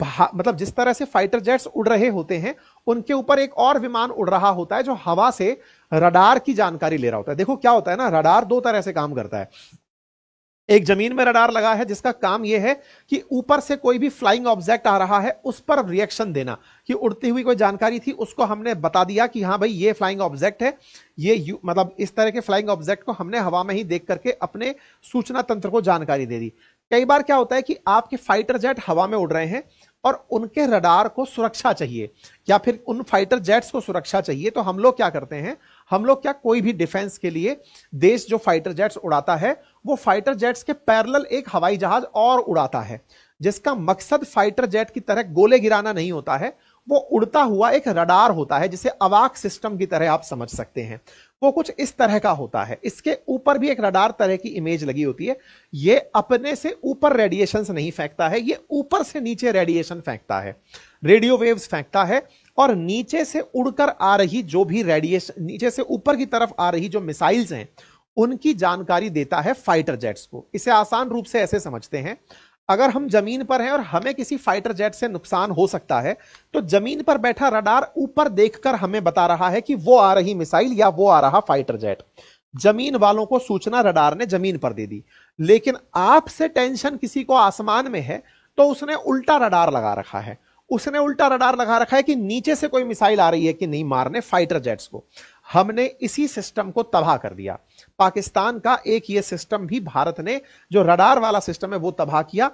मतलब जिस तरह से फाइटर जेट्स उड़ रहे होते हैं, उनके ऊपर एक और विमान उड़ रहा होता है जो हवा से रडार की जानकारी ले रहा होता है। देखो क्या होता है ना, रडार दो तरह से काम करता है। एक जमीन में रडार लगा है जिसका काम यह है कि ऊपर से कोई भी फ्लाइंग ऑब्जेक्ट आ रहा है उस पर रिएक्शन देना, कि उड़ती हुई कोई जानकारी थी उसको हमने बता दिया कि हाँ भाई ये फ्लाइंग ऑब्जेक्ट है, ये मतलब इस तरह के फ्लाइंग ऑब्जेक्ट को हमने हवा में ही देख करके अपने सूचना तंत्र को जानकारी दे दी। कई बार क्या होता है कि आपके फाइटर जेट हवा में उड़ रहे हैं और उनके रडार को सुरक्षा चाहिए या फिर उन फाइटर जेट्स को सुरक्षा चाहिए, तो हम लोग क्या करते हैं, हम लोग क्या कोई भी डिफेंस के लिए देश जो फाइटर जेट्स उड़ाता है वो फाइटर जेट्स के पैरेलल एक हवाई जहाज और उड़ाता है, जिसका मकसद फाइटर जेट की तरह गोले गिराना नहीं होता है, वो उड़ता हुआ एक रडार होता है जिसे अवाक सिस्टम की तरह आप समझ सकते हैं। वो कुछ इस तरह का होता है, इसके ऊपर भी एक रडार तरह की इमेज लगी होती है। ये अपने से ऊपर रेडिएशन नहीं फेंकता है, ये ऊपर से नीचे रेडिएशन फेंकता है, रेडियो वेव्स फेंकता है, और नीचे से उड़कर आ रही जो भी रेडिएशन, नीचे से ऊपर की तरफ आ रही जो मिसाइल्स हैं उनकी जानकारी देता है फाइटर जेट्स को। इसे आसान रूप से ऐसे समझते हैं, अगर हम जमीन पर हैं और हमें किसी फाइटर जेट से नुकसान हो सकता है, तो जमीन पर बैठा रडार ऊपर देखकर हमें बता रहा है कि वो आ रही मिसाइल या वो आ रहा फाइटर जेट। जमीन वालों को सूचना रडार ने जमीन पर दे दी, लेकिन आपसे टेंशन किसी को आसमान में है तो उसने उल्टा रडार लगा रखा है, उसने उल्टा रडार लगा रखा है कि नीचे से कोई मिसाइल आ रही है कि नहीं मारने फाइटर जेट्स को। हमने इसी सिस्टम को तबाह कर दिया। पाकिस्तान का एक ये सिस्टम भी भारत ने, जो रडार वाला सिस्टम है, वो तबाह किया।